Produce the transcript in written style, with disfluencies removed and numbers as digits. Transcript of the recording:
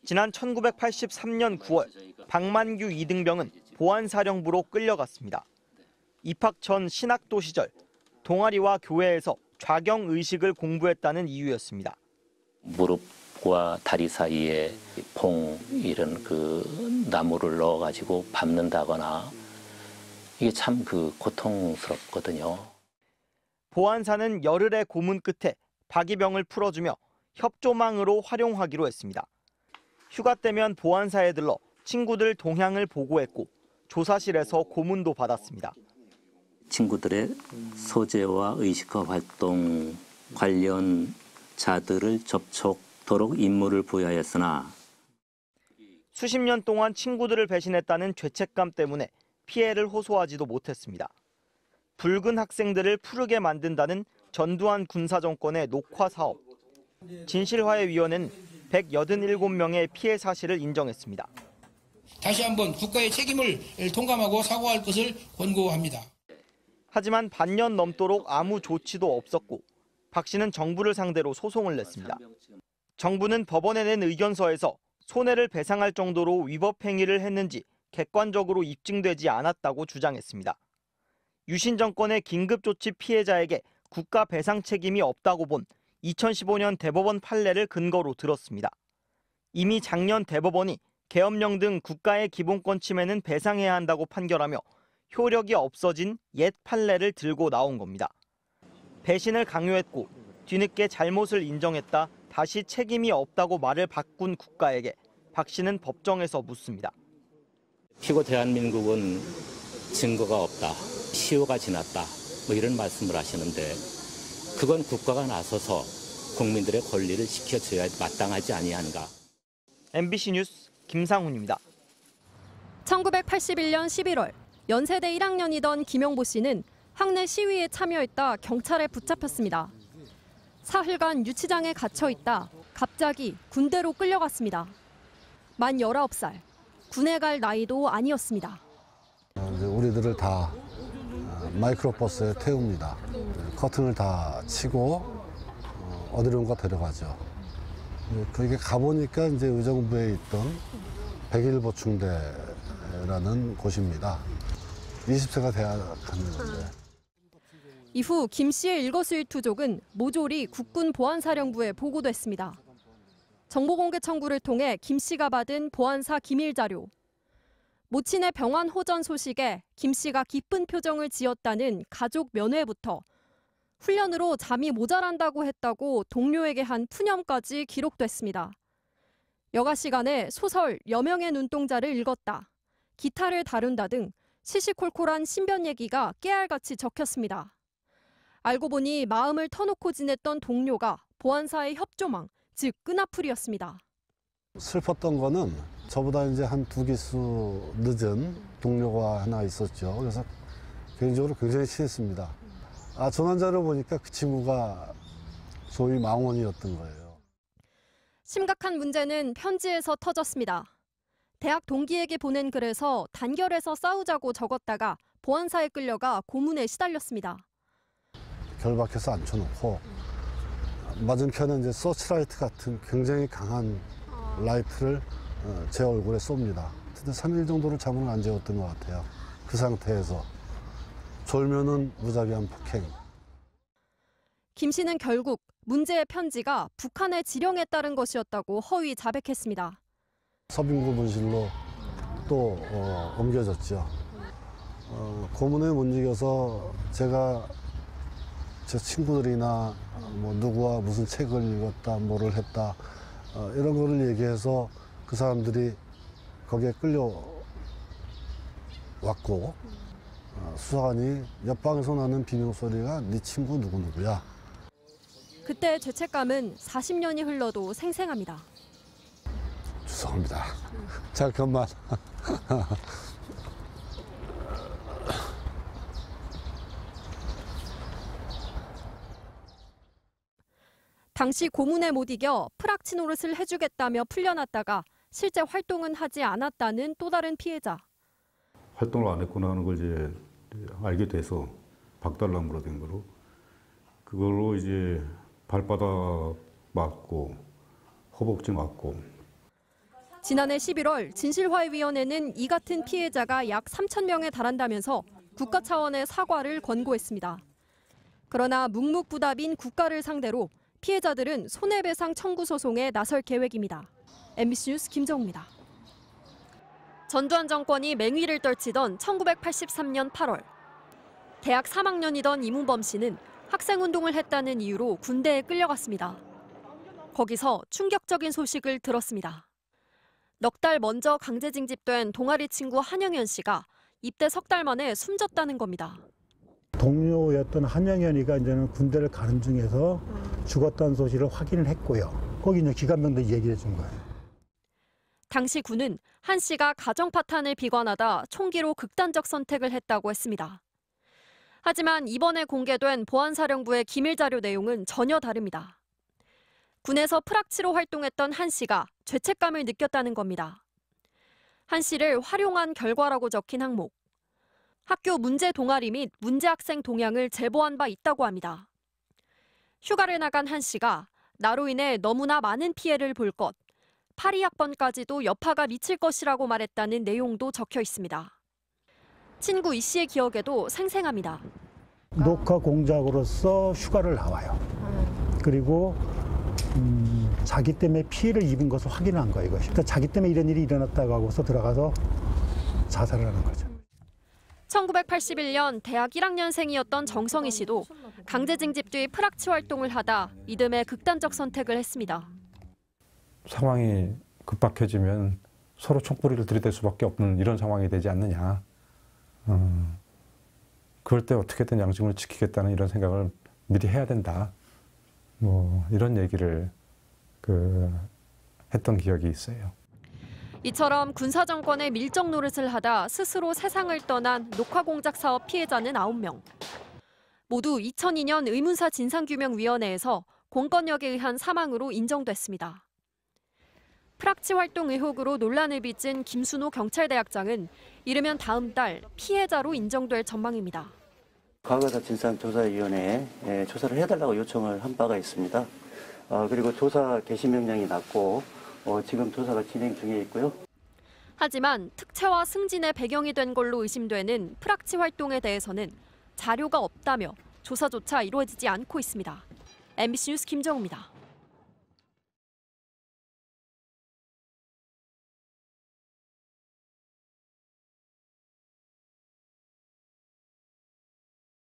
지난 1983년 9월 박만규 이등병은 보안사령부로 끌려갔습니다. 입학 전 신학도 시절 동아리와 교회에서 좌경의식을 공부했다는 이유였습니다. 무릎과 다리 사이에 봉 이런 나무를 넣어가지고 밟는다거나 이게 참 고통스럽거든요. 보안사는 열흘의 고문 끝에 박이병을 풀어주며 협조망으로 활용하기로 했습니다. 휴가 때면 보안사에 들러 친구들 동향을 보고했고 조사실에서 고문도 받았습니다. 친구들의 소재와 의식화 활동 관련 자들을 접촉토록 임무를 부여하였으나 수십 년 동안 친구들을 배신했다는 죄책감 때문에 피해를 호소하지도 못했습니다. 붉은 학생들을 푸르게 만든다는 전두환 군사정권의 녹화 사업. 진실화해위원회는 187명의 피해 사실을 인정했습니다. 다시 한번 국가의 책임을 통감하고 사과할 것을 권고합니다. 하지만 반년 넘도록 아무 조치도 없었고 박 씨는 정부를 상대로 소송을 냈습니다. 정부는 법원에 낸 의견서에서 손해를 배상할 정도로 위법 행위를 했는지 객관적으로 입증되지 않았다고 주장했습니다. 유신 정권의 긴급조치 피해자에게 국가 배상 책임이 없다고 본 2015년 대법원 판례를 근거로 들었습니다. 이미 작년 대법원이 계엄령 등 국가의 기본권 침해는 배상해야 한다고 판결하며 효력이 없어진 옛 판례를 들고 나온 겁니다. 배신을 강요했고 뒤늦게 잘못을 인정했다 다시 책임이 없다고 말을 바꾼 국가에게 박 씨는 법정에서 묻습니다. 피고 대한민국은 증거가 없다, 시효가 지났다 이런 말씀을 하시는데 그건 국가가 나서서 국민들의 권리를 지켜줘야 마땅하지 아니한가. MBC 뉴스 김상훈입니다. 1981년 11월 연세대 1학년이던 김영보 씨는 학내 시위에 참여했다 경찰에 붙잡혔습니다. 사흘간 유치장에 갇혀 있다 갑자기 군대로 끌려갔습니다. 만 19살, 군에 갈 나이도 아니었습니다. 우리들을 다 마이크로버스에 태웁니다. 커튼을 다 치고 어디론가 데려가죠. 거기 가보니까 이제 의정부에 있던 101보충대라는 곳입니다. 20세가 돼야 가는 건데. 이후 김 씨의 일거수일투족은 모조리 국군 보안사령부에 보고됐습니다. 정보공개 청구를 통해 김 씨가 받은 보안사 기밀 자료. 모친의 병원 호전 소식에 김 씨가 기쁜 표정을 지었다는 가족 면회부터 훈련으로 잠이 모자란다고 했다고 동료에게 한 푸념까지 기록됐습니다. 여가 시간에 소설 여명의 눈동자를 읽었다, 기타를 다룬다 등 시시콜콜한 신변 얘기가 깨알같이 적혔습니다. 알고 보니 마음을 터놓고 지냈던 동료가 보안사의 협조망, 즉 끈앞풀이였습니다. 슬펐던 거는 저보다 이제 한 2기수 늦은 동료가 하나 있었죠. 그래서 개인적으로 굉장히 친했습니다. 전환자를 보니까 그 친구가 소위 망원이었던 거예요. 심각한 문제는 편지에서 터졌습니다. 대학 동기에게 보낸 글에서 단결해서 싸우자고 적었다가 보안사에 끌려가 고문에 시달렸습니다. 결박해서 앉혀놓고 맞은편에 이제 서치라이트 같은 굉장히 강한 라이트를 제 얼굴에 쏩니다. 근데 3일 정도를 잠을 안 재웠던 것 같아요. 그 상태에서 졸면은 무자비한 폭행. 김 씨는 결국 문제의 편지가 북한의 지령에 따른 것이었다고 허위 자백했습니다. 서빙구 문실로 또 옮겨졌죠. 고문에 못 이겨서 제가 제 친구들이나 뭐 누구와 무슨 책을 읽었다, 뭐를 했다 이런 거를 얘기해서 그 사람들이 거기에 끌려왔고 수사관이 옆방에서 나는 비명소리가 네 친구 누구누구야. 그때 죄책감은 40년이 흘러도 생생합니다. 죄송합니다. 잠깐만. 당시 고문에 못 이겨 프락치 노릇을 해주겠다며 풀려났다가 실제 활동은 하지 않았다는 또 다른 피해자. 활동을 안 했구나 하는 걸 이제 알게 돼서 박달나무로 된 거로 그걸로 이제 발바닥 맞고 허벅지 맞고. 지난해 11월 진실화해위원회는 이 같은 피해자가 약 3,000명에 달한다면서 국가 차원의 사과를 권고했습니다. 그러나 묵묵부답인 국가를 상대로 피해자들은 손해배상 청구 소송에 나설 계획입니다. MBC 뉴스 김정우입니다. 전두환 정권이 맹위를 떨치던 1983년 8월. 대학 3학년이던 이문범 씨는 학생운동을 했다는 이유로 군대에 끌려갔습니다. 거기서 충격적인 소식을 들었습니다. 넉 달 먼저 강제 징집된 동아리 친구 한영현 씨가 입대 석 달 만에 숨졌다는 겁니다. 동료였던 한영현이가 이제는 군대를 가는 중에서 죽었다는 소식을 확인을 했고요. 거기 이제 기관병들이 얘기를 해준 거예요. 당시 군은 한 씨가 가정 파탄을 비관하다 총기로 극단적 선택을 했다고 했습니다. 하지만 이번에 공개된 보안사령부의 기밀 자료 내용은 전혀 다릅니다. 군에서 프락치로 활동했던 한 씨가 죄책감을 느꼈다는 겁니다. 한 씨를 활용한 결과라고 적힌 항목. 학교 문제 동아리 및 문제 학생 동향을 제보한 바 있다고 합니다. 휴가를 나간 한 씨가 나로 인해 너무나 많은 피해를 볼 것, 파리 학번까지도 여파가 미칠 것이라고 말했다는 내용도 적혀 있습니다. 친구 이 씨의 기억에도 생생합니다. 녹화 공작으로서 휴가를 나와요. 그리고 자기 때문에 피해를 입은 것을 확인한 거예요. 이것이. 그러니까 자기 때문에 이런 일이 일어났다고 하고서 들어가서 자살을 하는 거죠. 1981년 대학 1학년생이었던 정성희 씨도 강제 징집 뒤 프락치 활동을 하다 이듬해 극단적 선택을 했습니다. 상황이 급박해지면 서로 총구리를 들이댈 수밖에 없는 이런 상황이 되지 않느냐. 그럴 때 어떻게든 양심을 지키겠다는 이런 생각을 미리 해야 된다. 이런 얘기를 했던 기억이 있어요. 이처럼 군사정권의 밀정 노릇을 하다 스스로 세상을 떠난 녹화공작 사업 피해자는 9명. 모두 2002년 의문사 진상규명위원회에서 공권력에 의한 사망으로 인정됐습니다. 프락치 활동 의혹으로 논란을 빚은 김순호 경찰대학장은 이르면 다음 달 피해자로 인정될 전망입니다. 과거사 진상조사위원회에 조사를 해달라고 요청을 한 바가 있습니다. 그리고 조사 개시 명령이 났고 지금 조사가 진행 중에 있고요. 하지만 특채와 승진의 배경이 된 걸로 의심되는 프락치 활동에 대해서는 자료가 없다며 조사조차 이루어지지 않고 있습니다. MBC 뉴스 김정우입니다.